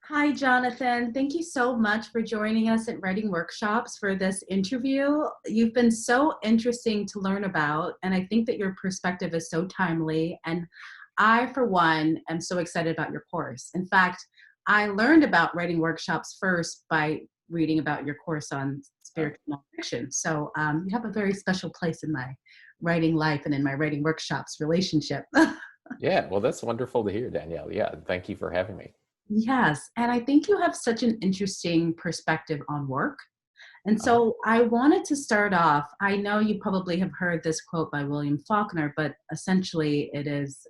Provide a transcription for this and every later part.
Hi, Jonathan. Thank you so much for joining us at Writing Workshops for this interview. You've been so interesting to learn about, and I think that your perspective is so timely. And I, for one, am so excited about your course. In fact, I learned about writing workshops first by reading about your course on spiritual nonfiction. So you have a very special place in my writing life and in my writing workshops relationship. Yeah, well, that's wonderful to hear, Danielle. Yeah, thank you for having me. Yes, and I think you have such an interesting perspective on work. And Uh-huh. so I wanted to start off. I know you probably have heard this quote by William Faulkner, but essentially it is,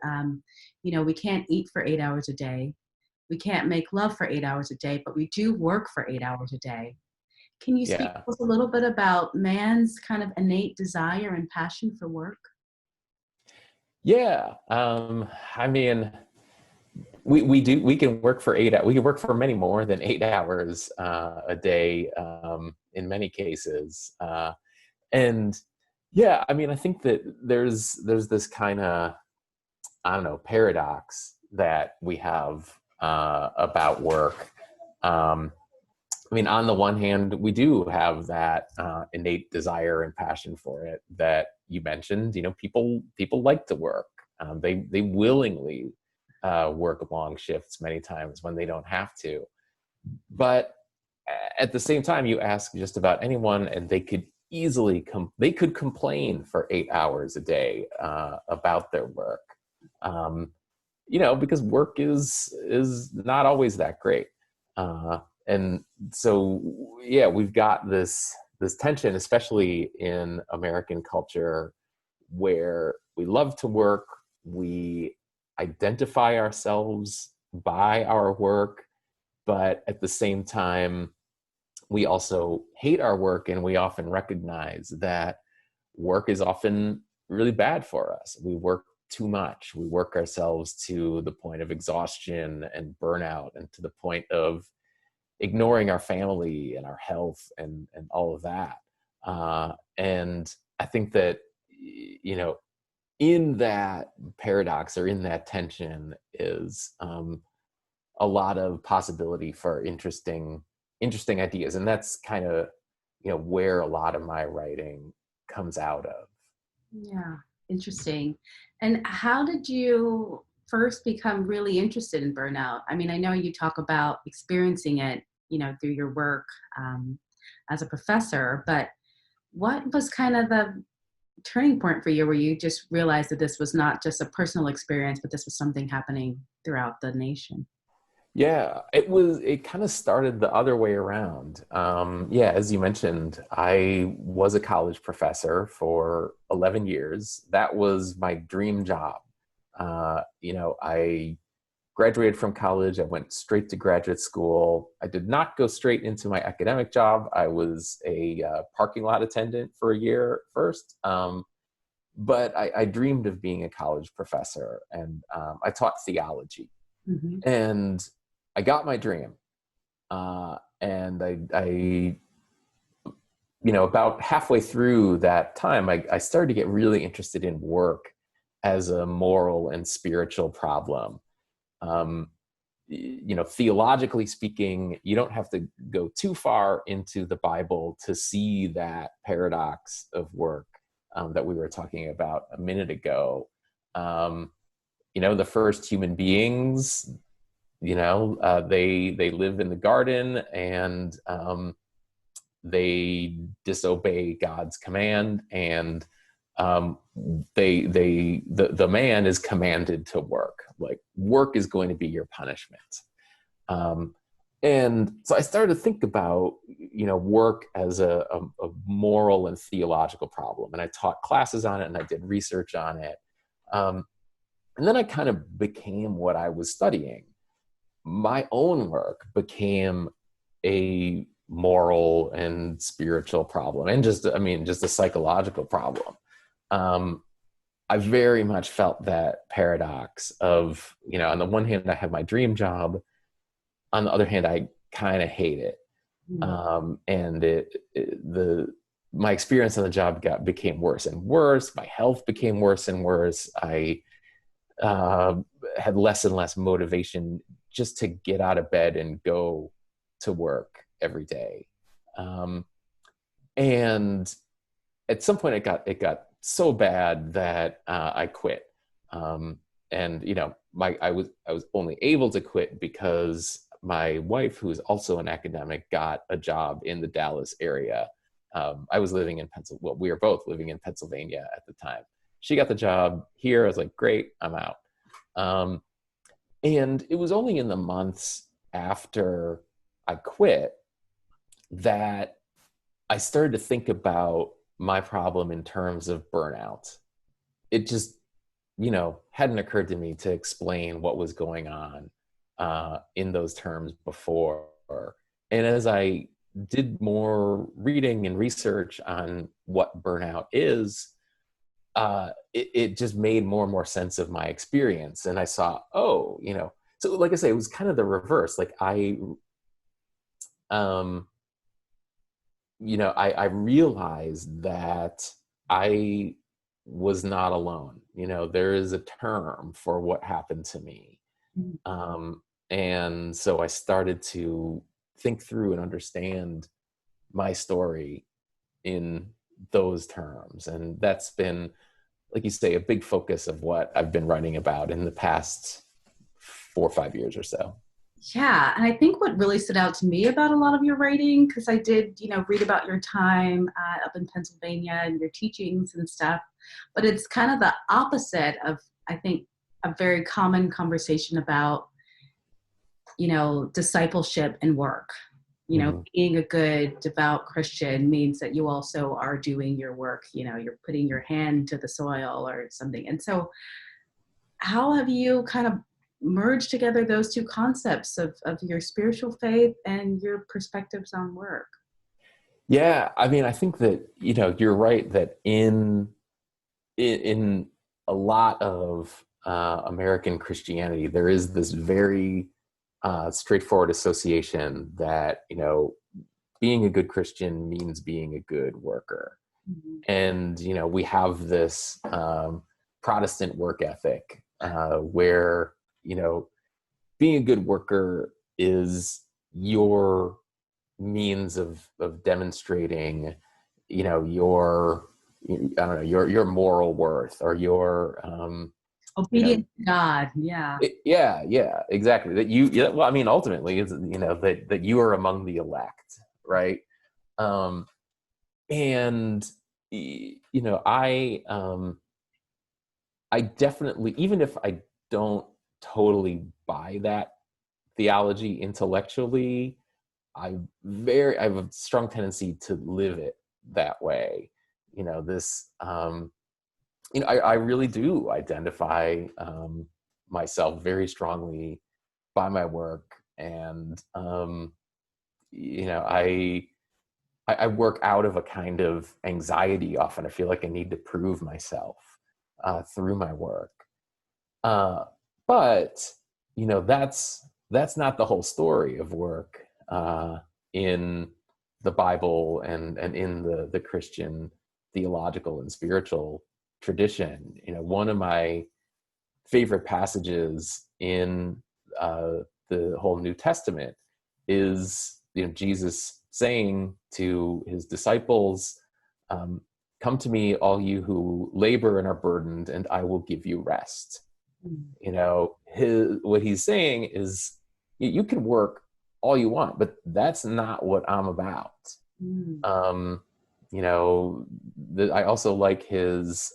we can't eat for 8 hours a day. We can't make love for 8 hours a day, but we do work for 8 hours a day. Can you speak Yeah, to us a little bit about man's kind of innate desire and passion for work? yeah. I mean, we can work for 8 hours. We can work for many more than 8 hours a day in many cases. And yeah, I mean, I think that there's this kind of, I don't know, paradox that we have about work. Um, I mean, on the one hand, we do have that innate desire and passion for it that you mentioned. You know, people like to work. They willingly work long shifts many times when they don't have to. But at the same time, you ask just about anyone, and they could easily they could complain for 8 hours a day about their work. Um, because work is not always that great. And so, yeah, we've got this tension, especially in American culture, where we love to work, we identify ourselves by our work, but at the same time, we also hate our work, and we often recognize that work is often really bad for us. We work too much. We work ourselves to the point of exhaustion and burnout, and to the point of ignoring our family and our health and all of that. And I think that, in that paradox, or in that tension, is a lot of possibility for interesting ideas. And that's kind of, where a lot of my writing comes out of. Yeah, interesting. And how did you first become really interested in burnout? I mean, I know you talk about experiencing it, through your work as a professor, but what was kind of the turning point for you where you just realized that this was not just a personal experience, but this was something happening throughout the nation? Yeah, it kind of started the other way around. Yeah, as you mentioned, I was a college professor for 11 years. That was my dream job. I graduated from college. I went straight to graduate school. I did not go straight into my academic job. I was a parking lot attendant for a year first. But I dreamed of being a college professor, and I taught theology. Hmm. And I got my dream. And about halfway through that time, I started to get really interested in work as a moral and spiritual problem. Um, Theologically speaking, you don't have to go too far into the Bible to see that paradox of work that we were talking about a minute ago. Um, the first human beings, they live in the garden, and they disobey God's command, and the man is commanded to work. Like, work is going to be your punishment. um, and so I started to think about, work as a moral and theological problem, and I taught classes on it, and I did research on it. Um, and then I kind of became what I was studying. My own work became a moral and spiritual problem, and just a psychological problem. um, I very much felt that paradox of, on the one hand, I have my dream job. On the other hand, I kind of hate it. And my experience on the job became worse and worse. My health became worse and worse. I uh, had less and less motivation just to get out of bed and go to work every day. And at some point it got so bad that I quit. And I was only able to quit because my wife, who is also an academic, got a job in the Dallas area. I was living in Pennsylvania. Well, we were both living in Pennsylvania at the time. She got the job here. I was like, great, I'm out. And it was only in the months after I quit that I started to think about my problem in terms of burnout. It just, hadn't occurred to me to explain what was going on in those terms before. And as I did more reading and research on what burnout is, it just made more and more sense of my experience. And I saw, so like I say, it was kind of the reverse. Like I realized that I was not alone. There is a term for what happened to me. And so I started to think through and understand my story in those terms. And that's been, like you say, a big focus of what I've been writing about in the past 4 or 5 years or so. Yeah, and I think what really stood out to me about a lot of your writing, because I did, read about your time up in Pennsylvania and your teachings and stuff, but it's kind of the opposite of, I think, a very common conversation about, discipleship and work. Being a good, devout Christian means that you also are doing your work, you're putting your hand to the soil or something. And so how have you kind of merge together those two concepts of your spiritual faith and your perspectives on work? Yeah, I mean, I think that, you're right that in a lot of American Christianity, there is this very straightforward association that, being a good Christian means being a good worker. Mm-hmm. And, we have this Protestant work ethic where, being a good worker is your means of demonstrating, your moral worth or your obedience to God. Yeah. Yeah, exactly. Well, I mean, ultimately, is that you are among the elect, right? And I definitely, even if I don't totally buy that theology intellectually, I have a strong tendency to live it that way. I really do identify myself very strongly by my work, and I work out of a kind of anxiety often. I feel like I need to prove myself through my work. But that's not the whole story of work in the Bible and in the Christian theological and spiritual tradition. One of my favorite passages in the whole New Testament is Jesus saying to his disciples, come to me, all you who labor and are burdened, and I will give you rest. What he's saying is, you can work all you want, but that's not what I'm about. I also like his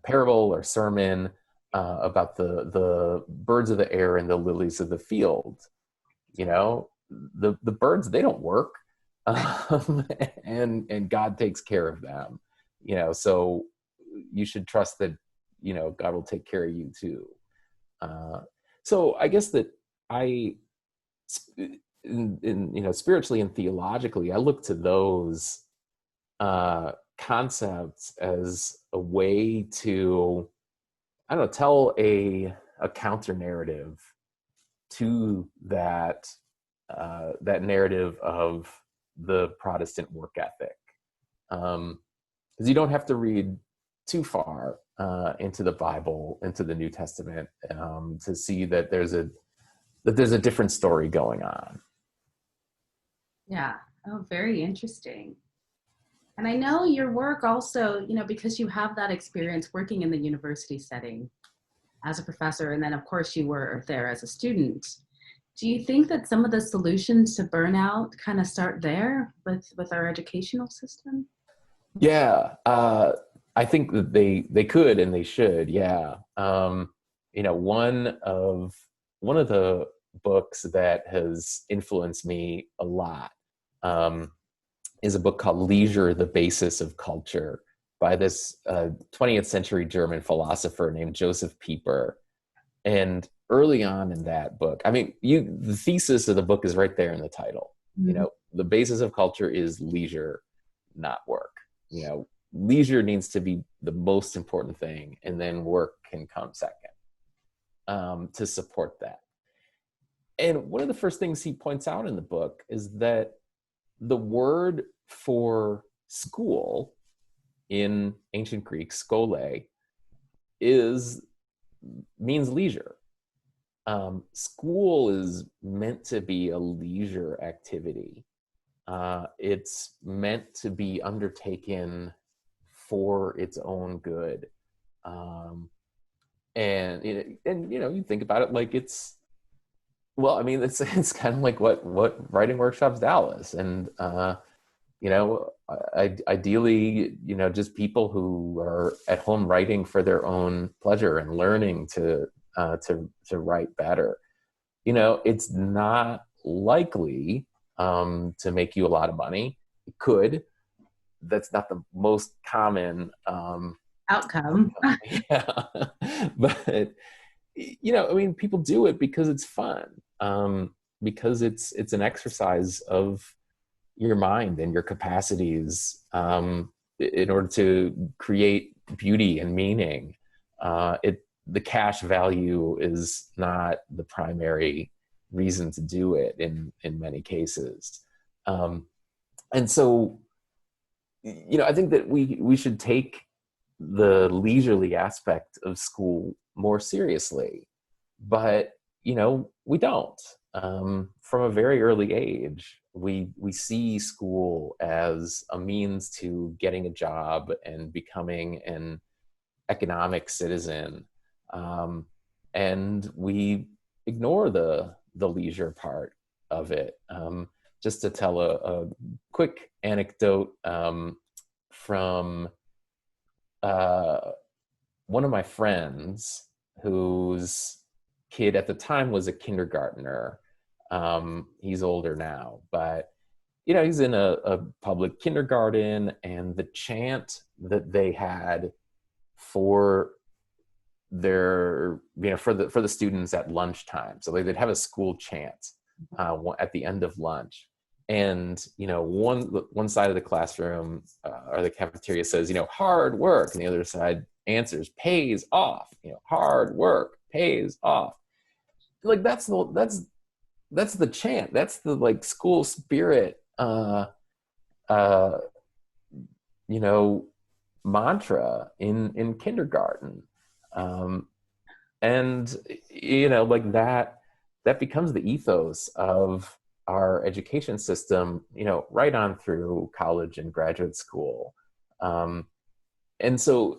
parable or sermon about the birds of the air and the lilies of the field. The birds, they don't work, and God takes care of them. So you should trust that God will take care of you too. So I guess that spiritually and theologically, I look to those concepts as a way to, tell a counter narrative to that narrative of the Protestant work ethic. Because you don't have to read too far into the Bible, into the New Testament, to see that there's a that there's a different story going on. Yeah. Oh, very interesting. And I know your work also, because you have that experience working in the university setting as a professor, and then of course you were there as a student. Do you think that some of the solutions to burnout kind of start there with our educational system? Yeah, I think that they could and they should. Yeah, you know, one of the books that has influenced me a lot um, is a book called Leisure: The Basis of Culture by this 20th century German philosopher named Joseph Pieper. And early on in that book, I mean, the thesis of the book is right there in the title. You Mhm. know, the basis of culture is leisure, not work. You know, leisure needs to be the most important thing, and then work can come second to support that. And one of the first things he points out in the book is that the word for school in ancient Greek, skole, is means leisure. School is meant to be a leisure activity. It's meant to be undertaken for its own good. Um, and you know, you think about it like it's, well, I mean, it's kind of like what writing workshops Dallas, and you know, ideally, you know, just people who are at home writing for their own pleasure and learning to write better. You know, it's not likely to make you a lot of money. It could. That's not the most common Outcome. outcome. Yeah. But you know, I mean, people do it because it's fun, because it's an exercise of your mind and your capacities in order to create beauty and meaning. The cash value is not the primary reason to do it in many cases. Um, and so, you know, I think that we should take the leisurely aspect of school more seriously, but you know, we don't. From a very early age, we see school as a means to getting a job and becoming an economic citizen, um, and we ignore the leisure part of it. Just to tell a quick anecdote from uh, one of my friends whose kid at the time was a kindergartner. He's older now, but you know, he's in a public kindergarten, and the chant that they had for their, you know, for the students at lunchtime. So they'd have a school chant at the end of lunch. And you know, one side of the classroom or the cafeteria says, you know, hard work, and the other side answers, pays off. You know, hard work pays off. Like that's the chant. That's the like school spirit. Uh, you know, mantra in kindergarten. Um, and you know, like that becomes the ethos of our education system, you know, right on through college and graduate school. And so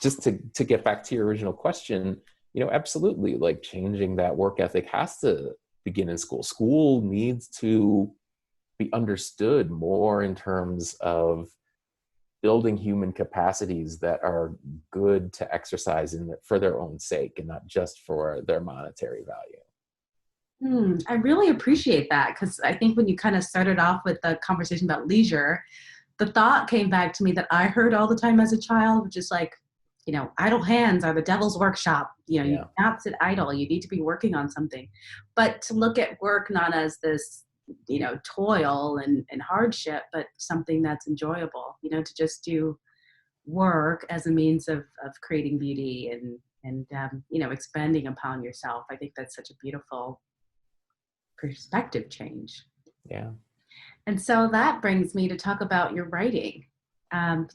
just to get back to your original question, you know, absolutely, like changing that work ethic has to begin in school. School needs to be understood more in terms of building human capacities that are good to exercise for their own sake and not just for their monetary value. I really appreciate that, because I think when you kind of started off with the conversation about leisure, the thought came back to me that I heard all the time as a child, which is like, idle hands are the devil's workshop. You Yeah. cannot sit idle. You need to be working on something. But to look at work not as this, toil and hardship, but something that's enjoyable, to just do work as a means of creating beauty and expanding upon yourself. I think that's such a beautiful perspective change. Yeah. And so that brings me to talk about your writing.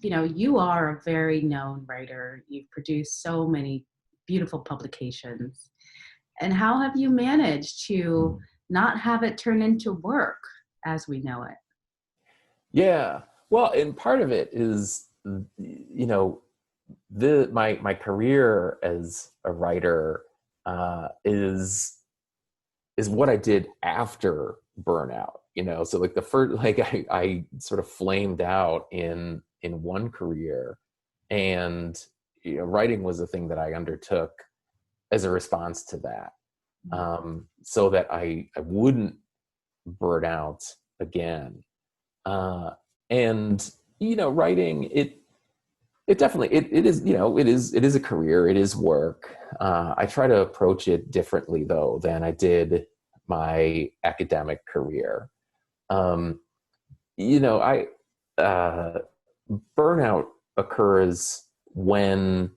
You are a very known writer. You've produced so many beautiful publications. And how have you managed to not have it turn into work as we know it? Yeah. Well, and part of it is, my career as a writer is what I did after burnout. So like the first, like I sort of flamed out in one career, and writing was a thing that I undertook as a response to that, so that I wouldn't burn out again. Uh, and writing, it definitely, it is, it is a career, it is work. I try to approach it differently though than I did my academic career. Um, I burnout occurs when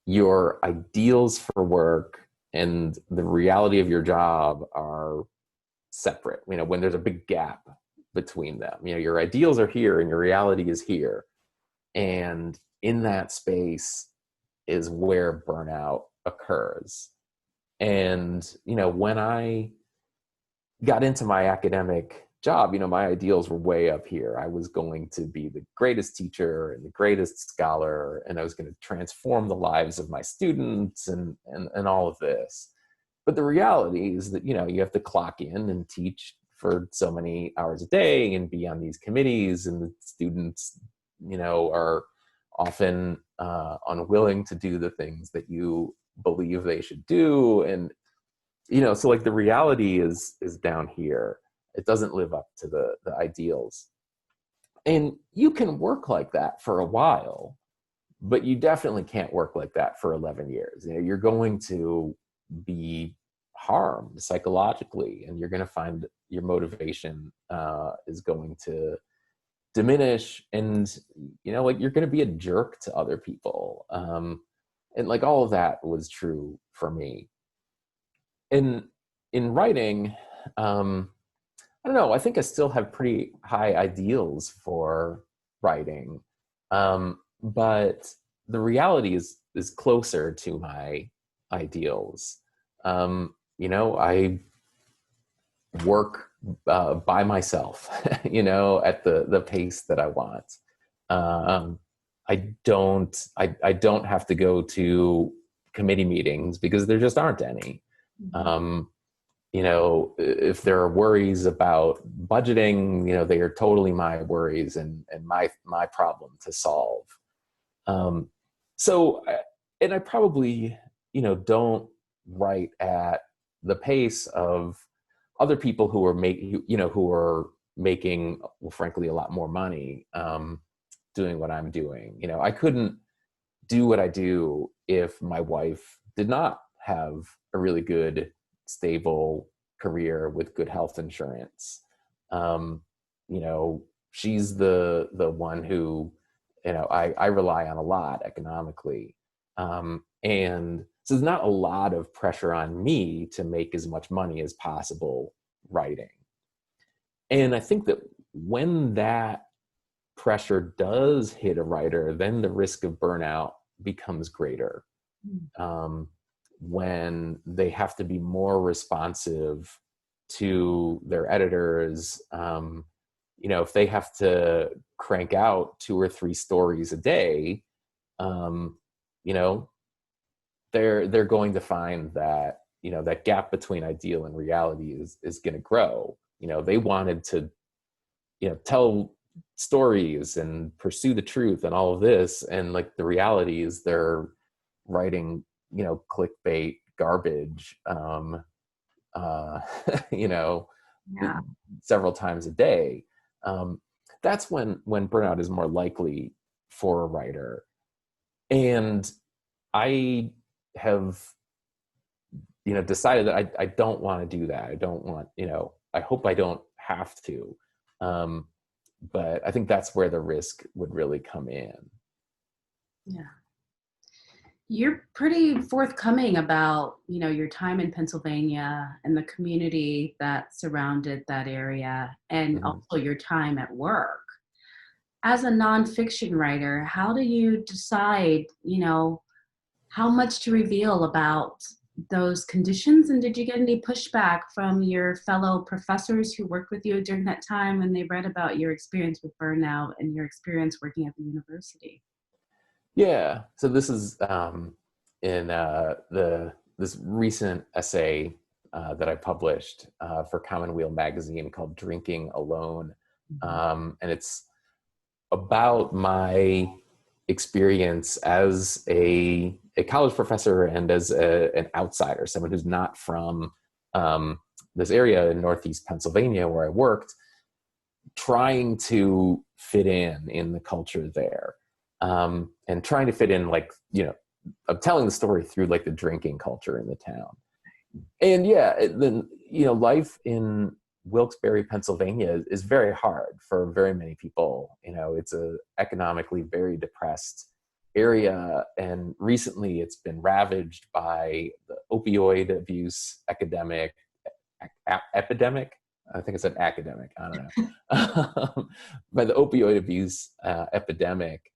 your ideals for work and the reality of your job are separate. When there's a big gap between them. Your ideals are here and your reality is here. And in that space is where burnout occurs. And, when I got into my academic job, my ideals were way up here. I was going to be the greatest teacher and the greatest scholar, and I was going to transform the lives of my students and all of this. But the reality is that, you have to clock in and teach for so many hours a day and be on these committees, and the students, are often unwilling to do the things that you believe they should do. And, so like the reality is down here. It doesn't live up to the ideals. And you can work like that for a while, but you definitely can't work like that for 11 years. You're going to be harmed psychologically, and you're going to find your motivation is going to diminish, and like you're going to be a jerk to other people, and like all of that was true for me. In writing, I don't know, I think I still have pretty high ideals for writing, but the reality is closer to my ideals. I work by myself, at the pace that I want. I don't have to go to committee meetings because there just aren't any. If there are worries about budgeting, they are totally my worries and my problem to solve. So, and I probably, don't write at the pace of other people who are making, well, frankly, a lot more money, doing what I'm doing. I couldn't do what I do if my wife did not have a really good, stable career with good health insurance. She's the one who, I rely on a lot economically. And so there's not a lot of pressure on me to make as much money as possible writing. And I think that when that pressure does hit a writer, then the risk of burnout becomes greater. When they have to be more responsive to their editors, if they have to crank out 2 or 3 stories a day, they're going to find that, that gap between ideal and reality is going to grow. They wanted to, tell stories and pursue the truth and all of this. And like the reality is they're writing, clickbait garbage, Yeah. several times a day. That's when burnout is more likely for a writer. And I have, decided that I don't want to do that. I don't want, I hope I don't have to. But I think that's where the risk would really come in. Yeah. You're pretty forthcoming about, your time in Pennsylvania and the community that surrounded that area, and Mm-hmm. also your time at work. As a nonfiction writer, how do you decide, how much to reveal about those conditions? And did you get any pushback from your fellow professors who worked with you during that time when they read about your experience with burnout and your experience working at the university? Yeah. So this is in this recent essay that I published for Commonweal magazine called "Drinking Alone," and it's about my experience as a college professor and as an outsider, someone who's not from this area in Northeast Pennsylvania where I worked, trying to fit in the culture there, and trying to fit in, like, of telling the story through like the drinking culture in the town. And yeah, then life in Wilkes-Barre, Pennsylvania is very hard for very many people. It's a economically very depressed area, and recently it's been ravaged by the opioid abuse epidemic. I think it's an academic. I don't know. By the opioid abuse epidemic,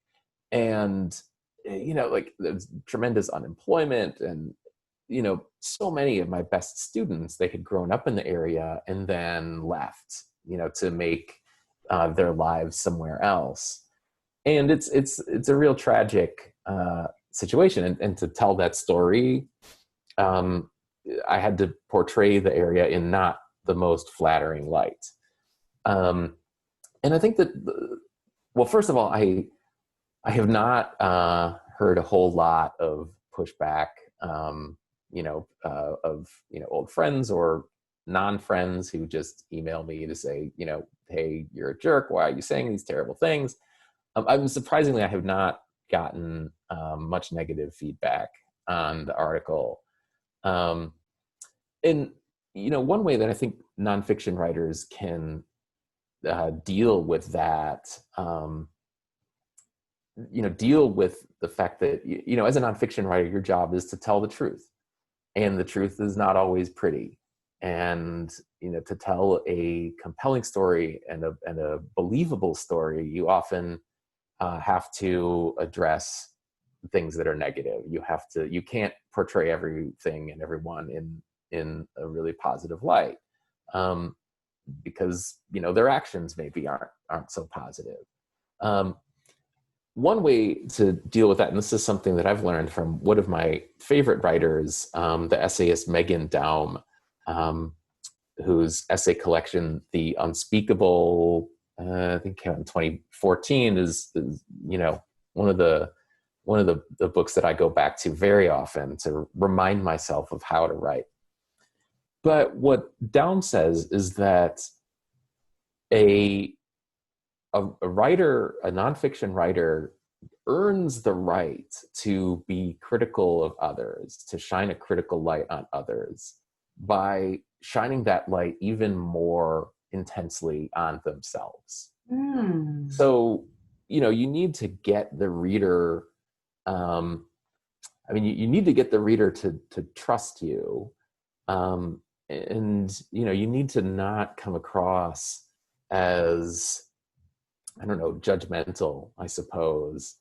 and like there's tremendous unemployment, and so many of my best students, they had grown up in the area and then left, to make their lives somewhere else. And it's a real tragic situation. And to tell that story, I had to portray the area in not the most flattering light. And I think that, well, first of all, I have not heard a whole lot of pushback, of old friends or non-friends who just email me to say, hey, you're a jerk. Why are you saying these terrible things? Surprisingly, I have not gotten much negative feedback on the article. And one way that I think nonfiction writers can deal with that, deal with the fact that, as a nonfiction writer, your job is to tell the truth. And the truth is not always pretty. And, to tell a compelling story and a believable story, you often have to address things that are negative. You can't portray everything and everyone in a really positive light, because, their actions maybe aren't so positive. One way to deal with that, and this is something that I've learned from one of my favorite writers, the essayist Megan Daum, whose essay collection, The Unspeakable, I think came out in 2014, is one of the books that I go back to very often to remind myself of how to write. But what Daum says is that a writer, a nonfiction writer, earns the right to be critical of others, to shine a critical light on others by shining that light even more intensely on themselves. So, you need to get the reader, you need to get the reader to trust you. And, you need to not come across as, judgmental, I suppose.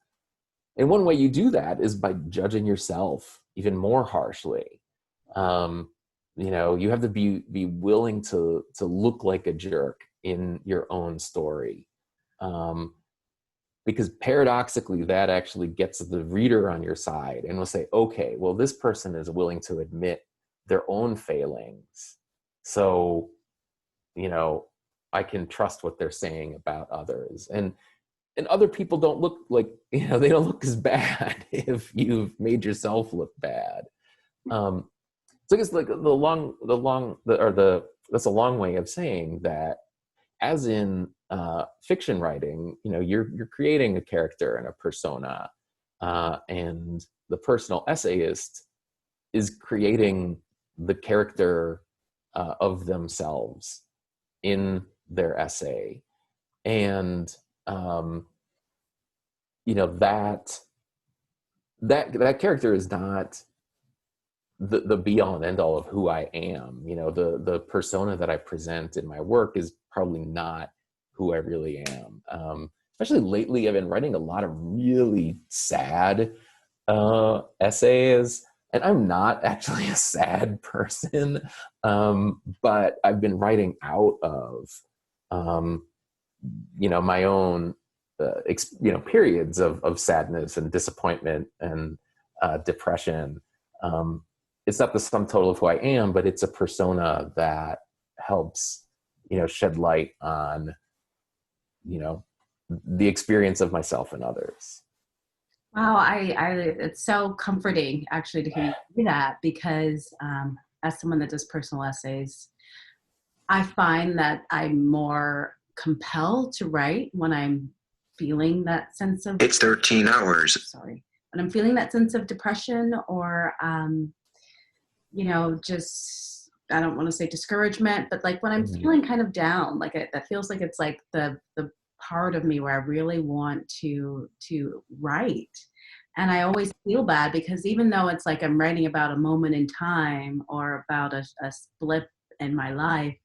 And one way you do that is by judging yourself even more harshly. You have to be willing to look like a jerk in your own story. Because paradoxically, that actually gets the reader on your side and will say, okay, well, this person is willing to admit their own failings. So, I can trust what they're saying about others. And other people don't look like, they don't look as bad if you've made yourself look bad. So I guess like that's a long way of saying that, as in fiction writing, you're creating a character and a persona, and the personal essayist is creating the character of themselves in their essay. And that character is not the be all and end all of who I am. The persona that I present in my work is probably not who I really am. Especially lately, I've been writing a lot of really sad essays, and I'm not actually a sad person, but I've been writing out of, my own, periods of sadness and disappointment and depression. It's not the sum total of who I am, but it's a persona that helps, shed light on, the experience of myself and others. Wow, it's so comforting actually to hear you say that, because as someone that does personal essays, I find that I'm more compelled to write when I'm feeling that sense of, It's 13 hours. sorry, when I'm feeling that sense of depression, or just, I don't want to say discouragement, but like when I'm feeling kind of down, like that feels like it's like the part of me where I really want to write. And I always feel bad, because even though it's like I'm writing about a moment in time or about a blip in my life,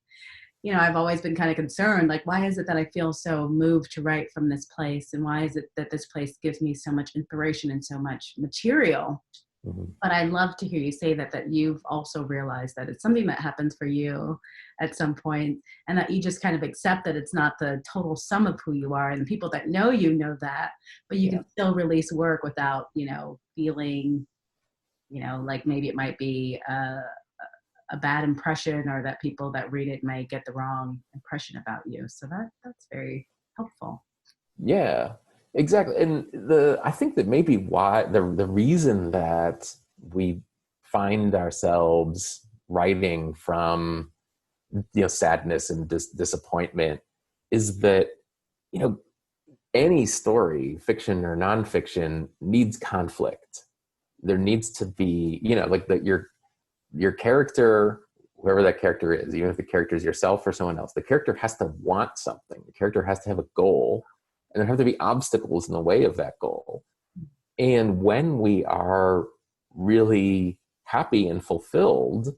I've always been kind of concerned, like, why is it that I feel so moved to write from this place? And why is it that this place gives me so much inspiration and so much material? But I love to hear you say that you've also realized that it's something that happens for you at some point, and that you just kind of accept that it's not the total sum of who you are. And the people that know you know that, but you can still release work without, feeling, like maybe it might be a bad impression, or that people that read it may get the wrong impression about you. So that's very helpful. Yeah, exactly. And I think that maybe why the reason that we find ourselves writing from, sadness and disappointment is that, any story, fiction or nonfiction, needs conflict. There needs to be, like your character, whoever that character is, even if the character is yourself or someone else, the character has to want something. The character has to have a goal, and there have to be obstacles in the way of that goal. And when we are really happy and fulfilled,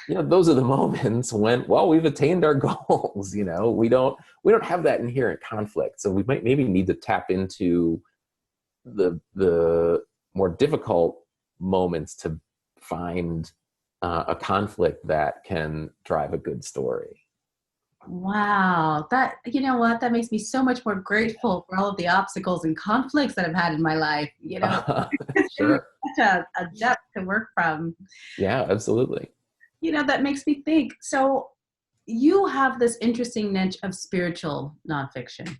those are the moments when, well, we've attained our goals. We don't have that inherent conflict. So we might maybe need to tap into the more difficult moments to find a conflict that can drive a good story. Wow. You know what? That makes me so much more grateful for all of the obstacles and conflicts that I've had in my life. It's Sure. such a depth to work from. Yeah, absolutely. That makes me think. So you have this interesting niche of spiritual nonfiction.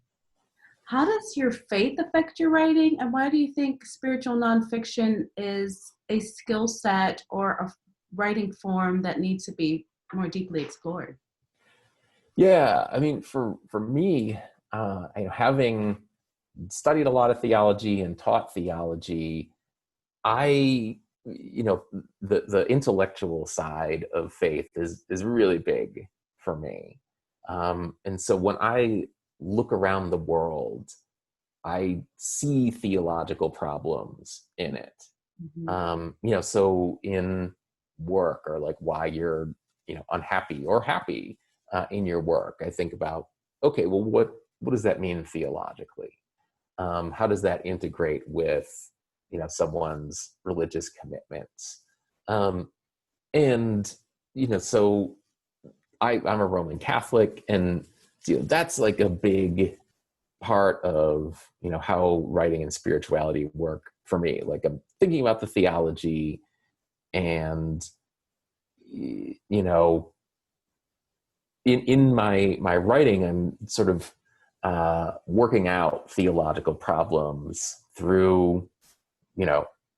How does your faith affect your writing? And why do you think spiritual nonfiction is a skill set or a writing form that needs to be more deeply explored? Yeah, I mean, for me, having studied a lot of theology and taught theology, the intellectual side of faith is really big for me. And so when I look around the world, I see theological problems in it. So in work, or like why you're, unhappy or happy in your work, I think about, okay, well, what does that mean theologically? How does that integrate with, someone's religious commitments? And, so I'm a Roman Catholic, and, that's like a big part of, how writing and spirituality work for me. Like, I'm thinking about the theology, and, in my writing, I'm sort of working out theological problems through,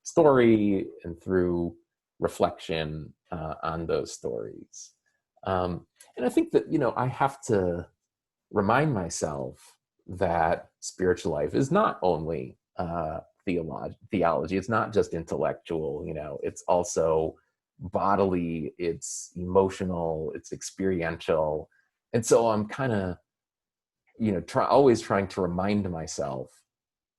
story and through reflection on those stories. And I think that, I have to remind myself that spiritual life is not only theology. It's not just intellectual, it's also bodily, it's emotional, it's experiential. And so I'm kind of, always trying to remind myself,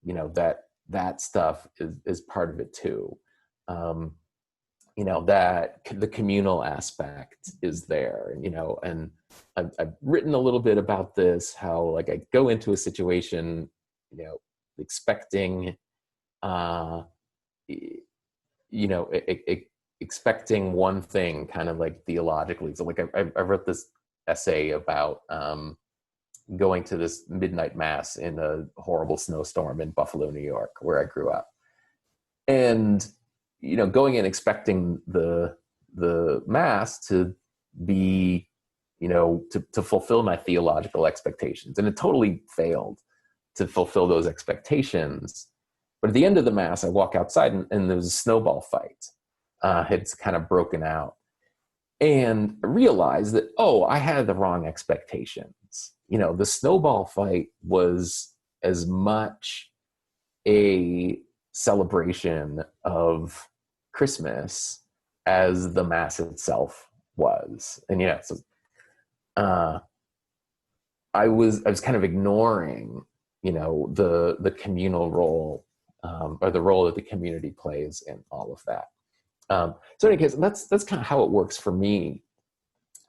that stuff is part of it too. That the communal aspect is there, and I've written a little bit about this, how like I go into a situation, expecting, expecting one thing kind of like theologically. So like I wrote this essay about going to this midnight mass in a horrible snowstorm in Buffalo, New York, where I grew up. And, you know, going in expecting the mass to be, you know, to fulfill my theological expectations. And it totally failed to fulfill those expectations. But at the end of the mass, I walk outside and there was a snowball fight. It's kind of broken out. And I realized that, oh, I had the wrong expectations. You know, the snowball fight was as much a celebration of Christmas as the mass itself was. And yeah, so I was kind of ignoring, you know, the communal role, or the role that the community plays in all of that. So in any case, that's kind of how it works for me.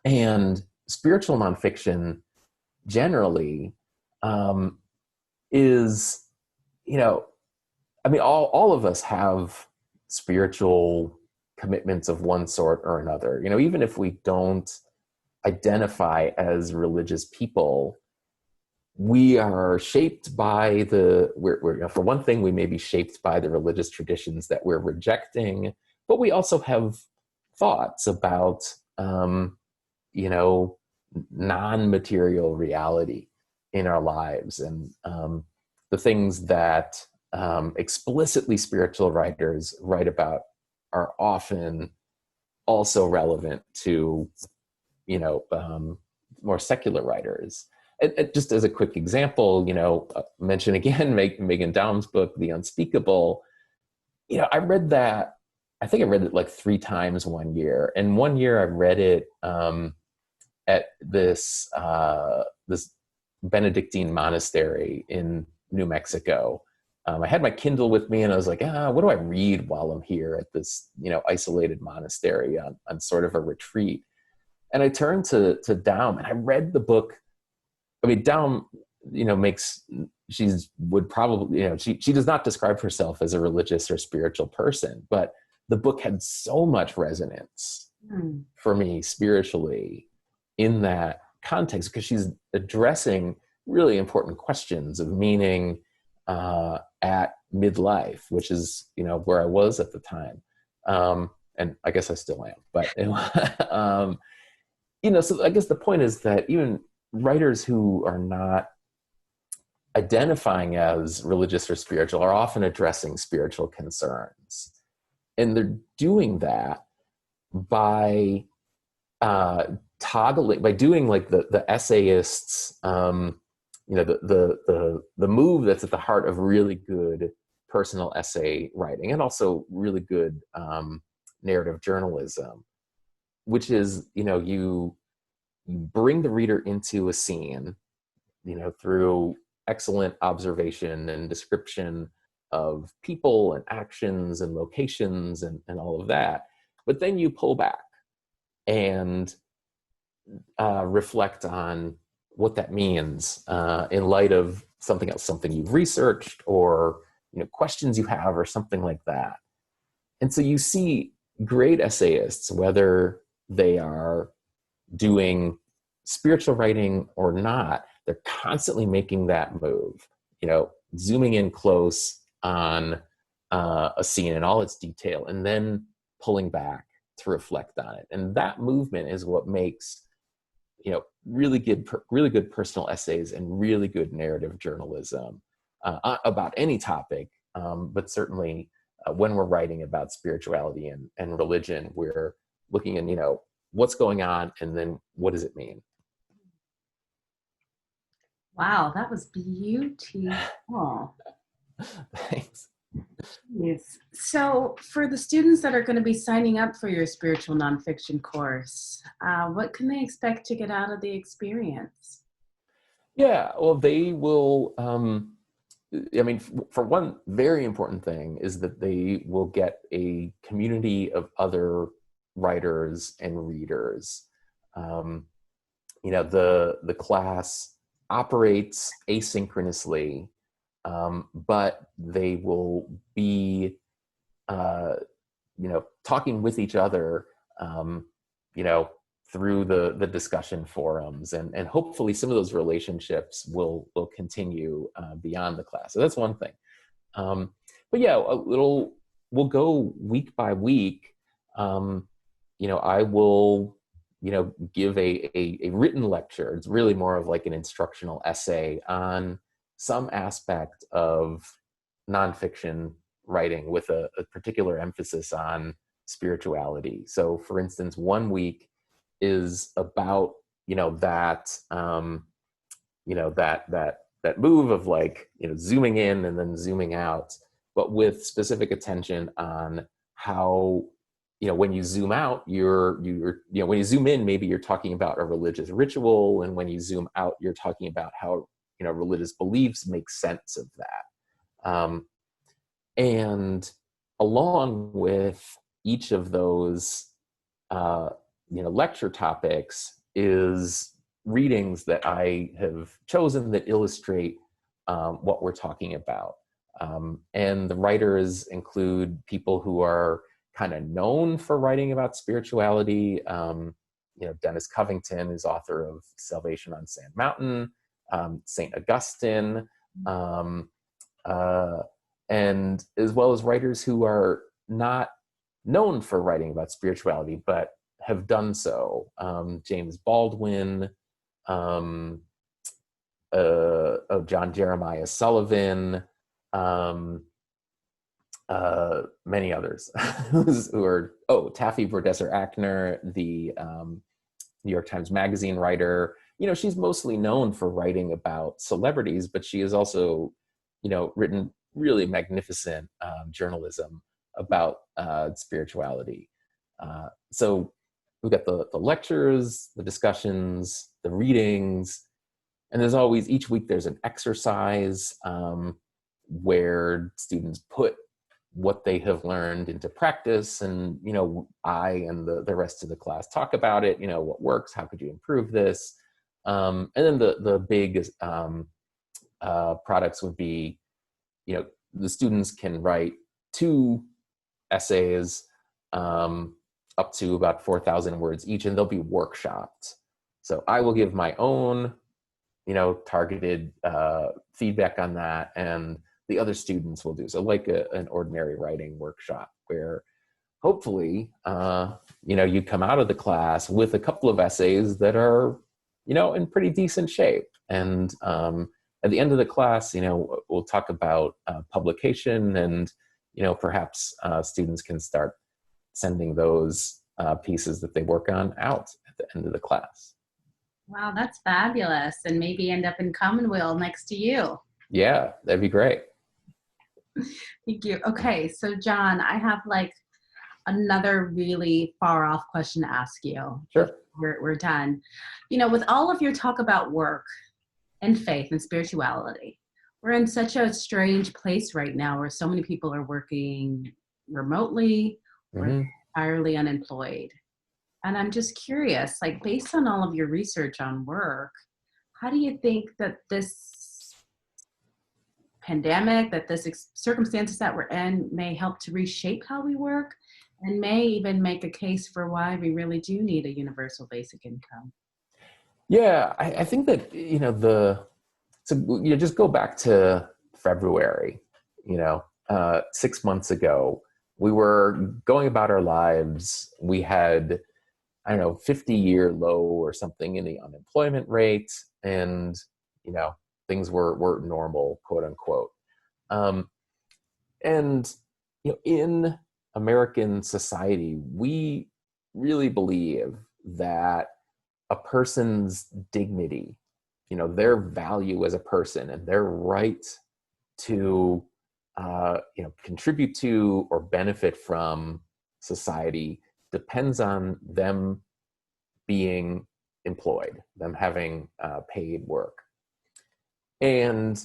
And spiritual nonfiction generally is, you know, I mean, all of us have spiritual commitments of one sort or another. You know, even if we don't identify as religious people, we are shaped by we're for one thing, we may be shaped by the religious traditions that we're rejecting, but we also have thoughts about, you know, non-material reality in our lives. And the things that explicitly spiritual writers write about are often also relevant to, you know, more secular writers. Just as a quick example, you know, mention again, Megan Daum's book, The Unspeakable. You know, I read that, I think I read it like 3 times one year. And one year I read it at this Benedictine monastery in New Mexico. I had my Kindle with me and I was like, what do I read while I'm here at this, you know, isolated monastery on sort of a retreat? And I turned to Daum and I read the book. I mean, Daum, you know, would probably, you know, she does not describe herself as a religious or spiritual person, but the book had so much resonance for me spiritually in that context, because she's addressing really important questions of meaning at midlife, which is, you know, where I was at the time. And I guess I still am, but, you know, so I guess the point is that even writers who are not identifying as religious or spiritual are often addressing spiritual concerns. And they're doing that by by doing like the essayists, you know, the move that's at the heart of really good personal essay writing, and also really good narrative journalism, which is, you know, you bring the reader into a scene, you know, through excellent observation and description of people and actions and locations and all of that. But then you pull back and reflect on what that means in light of something else, something you've researched, or, you know, questions you have, or something like that. And so you see great essayists, whether they are doing spiritual writing or not, they're constantly making that move, you know, zooming in close on a scene in all its detail, and then pulling back to reflect on it. And that movement is what makes, you know, really good personal essays and really good narrative journalism about any topic, but certainly when we're writing about spirituality and religion, we're looking at, you know, what's going on, and then what does it mean? Wow, that was beautiful. Thanks. Yes. So for the students that are going to be signing up for your spiritual nonfiction course, what can they expect to get out of the experience? Yeah, well, they will, I mean, for one very important thing is that they will get a community of other writers and readers. You know, the class operates asynchronously, but they will be talking with each other, you know, through the discussion forums, and hopefully some of those relationships will continue beyond the class. So that's one thing. But yeah, we'll go week by week. I will, give a written lecture. It's really more of like an instructional essay on some aspect of nonfiction writing with a particular emphasis on spirituality. So for instance, one week is about, that move of like, zooming in and then zooming out, but with specific attention on how, when you zoom out, when you zoom in, maybe you're talking about a religious ritual. And when you zoom out, you're talking about how, religious beliefs make sense of that. And along with each of those, lecture topics is readings that I have chosen that illustrate what we're talking about. And the writers include people who are kind of known for writing about spirituality. Dennis Covington is author of Salvation on Sand Mountain, St. Augustine, and as well as writers who are not known for writing about spirituality, but have done so. James Baldwin, John Jeremiah Sullivan, many others who are, Taffy Brodesser-Akner, the New York Times Magazine writer. She's mostly known for writing about celebrities, but she has also, written really magnificent journalism about spirituality. So we've got the lectures, the discussions, the readings, and there's always, each week there's an exercise where students put what they have learned into practice, and I and the rest of the class talk about it. What works, how could you improve this, and then the big products would be, the students can write 2 essays up to about 4,000 words each, and they'll be workshopped. So I will give my own targeted feedback on that, and the other students will do so, like an ordinary writing workshop, where hopefully you come out of the class with a couple of essays that are in pretty decent shape. And at the end of the class, we'll talk about publication, and perhaps students can start sending those pieces that they work on out at the end of the class. Wow, that's fabulous. And maybe end up in Commonweal next to you. Yeah, that'd be great. Thank you. Okay, so Jon, I have like another really far off question to ask you. Sure. We're done. With all of your talk about work and faith and spirituality, we're in such a strange place right now where so many people are working remotely or entirely unemployed. And I'm just curious, like, based on all of your research on work, how do you think that this pandemic, that this circumstances that we're in may help to reshape how we work, and may even make a case for why we really do need a universal basic income? Yeah, I think that, just go back to February, 6 months ago, we were going about our lives. We had, 50-year low or something in the unemployment rate, and, things were normal, quote unquote. And, in American society, we really believe that a person's dignity, their value as a person and their right to, contribute to or benefit from society depends on them being employed, them having paid work. And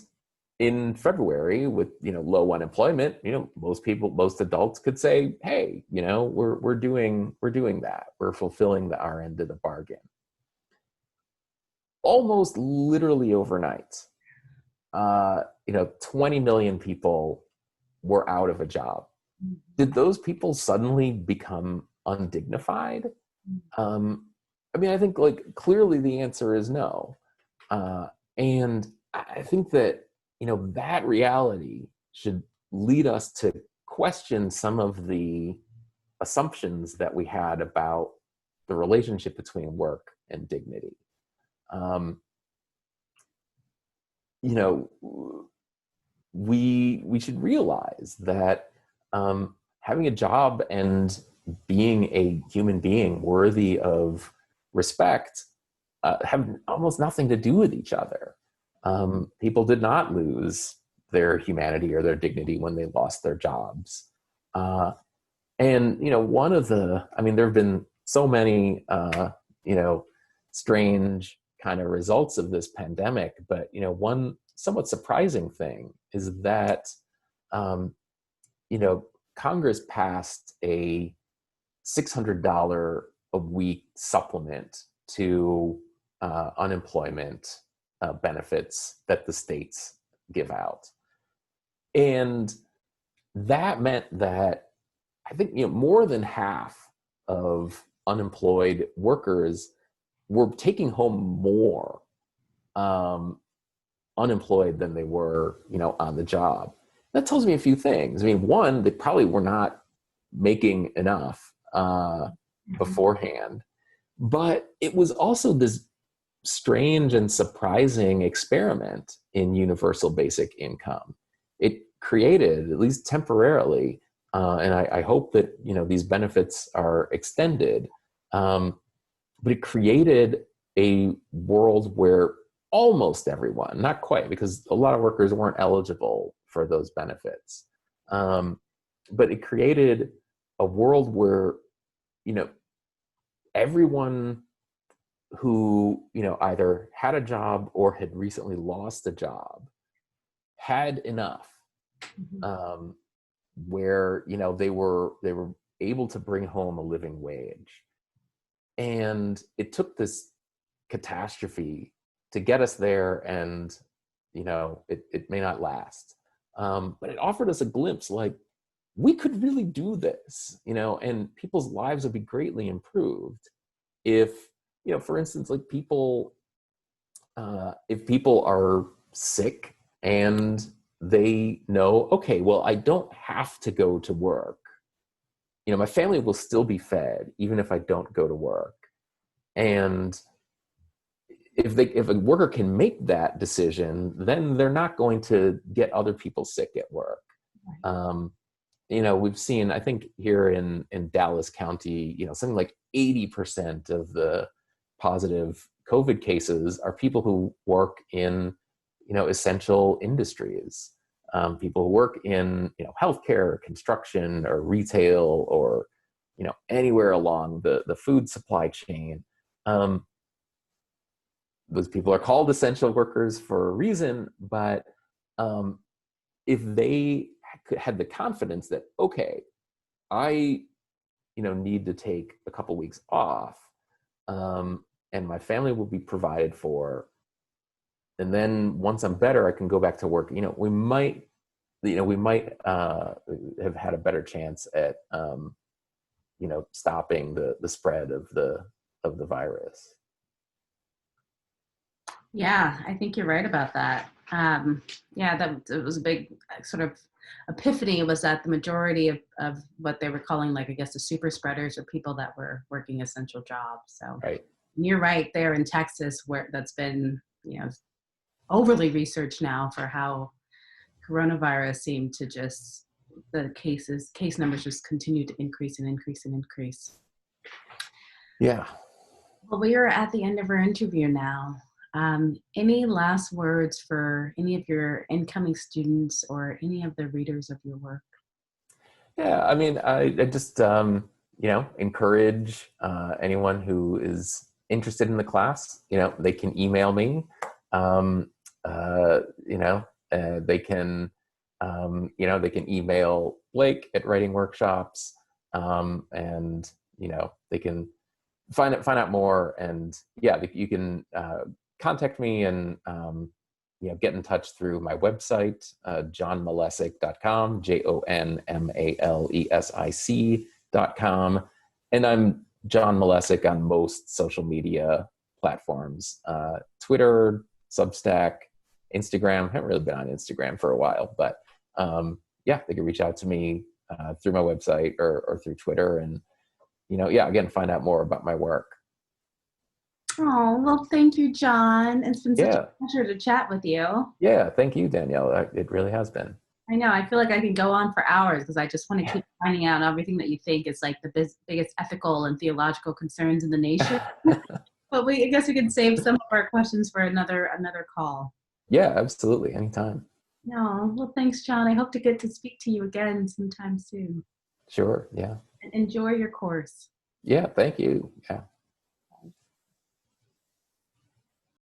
in February, with low unemployment, most adults could say, hey, we're doing that. We're fulfilling our end of the bargain. Almost literally overnight, 20 million people were out of a job. did those people suddenly become undignified? I mean, I think like clearly the answer is no. Uh, and I think that, that reality should lead us to question some of the assumptions that we had about the relationship between work and dignity. Um, you know, we should realize that having a job and being a human being worthy of respect have almost nothing to do with each other. People did not lose their humanity or their dignity when they lost their jobs. And, one of there have been so many, strange kind of results of this pandemic, but, one somewhat surprising thing is that, um, Congress passed a $600 a week supplement to unemployment benefits that the states give out. And that meant that I think more than half of unemployed workers were taking home more unemployed than they were, on the job. That tells me a few things. I mean, one, they probably were not making enough beforehand, but it was also this strange and surprising experiment in universal basic income. It created, at least temporarily, and I hope that these benefits are extended, but it created a world where almost everyone, not quite, because a lot of workers weren't eligible for those benefits, but it created a world where everyone who either had a job or had recently lost a job had enough, where they were able to bring home a living wage. And it took this catastrophe to get us there, and it may not last, but it offered us a glimpse, like we could really do this, and people's lives would be greatly improved if for instance, like people, if people are sick and they know, okay, well, I don't have to go to work. My family will still be fed even if I don't go to work. And if a worker can make that decision, then they're not going to get other people sick at work. We've seen, I think here in Dallas County, something like 80% of the positive COVID cases are people who work in, essential industries, people who work in, healthcare, construction, or retail, or, anywhere along the food supply chain. Those people are called essential workers for a reason, but if they had the confidence that, okay, I, need to take a couple weeks off, and my family will be provided for, and then once I'm better, I can go back to work. We might have had a better chance at, stopping the spread of the virus. Yeah, I think you're right about that. That it was a big sort of epiphany, was that the majority of what they were calling, like, I guess, the super spreaders are people that were working essential jobs. So Right. You're right there in Texas, where that's been, overly researched now for how coronavirus seemed to just, the case numbers just continue to increase and increase and increase. Yeah. Well, we are at the end of our interview now. Any last words for any of your incoming students or any of the readers of your work? Yeah, I mean, I just, encourage anyone who is interested in the class, they can email me, they can, they can email Blake at Writing Workshops, and, they can find out more. And yeah, you can contact me, and get in touch through my website, jonmalesic.com, JONMALESIC.com. And I'm Jon Malesic on most social media platforms, Twitter, Substack, Instagram. I haven't really been on Instagram for a while, but they can reach out to me through my website or through Twitter, and again, find out more about my work. Oh, well, thank you, Jon. It's been such a Yeah. pleasure to chat with you. Yeah, thank you, Danielle. It really has been. I know. I feel like I can go on for hours because I just want to keep finding out everything that you think is like the biggest ethical and theological concerns in the nation. But I guess we could save some of our questions for another call. Yeah, absolutely. Anytime. No, well, thanks, Jon. I hope to get to speak to you again sometime soon. Sure. Yeah. And enjoy your course. Yeah. Thank you. Yeah.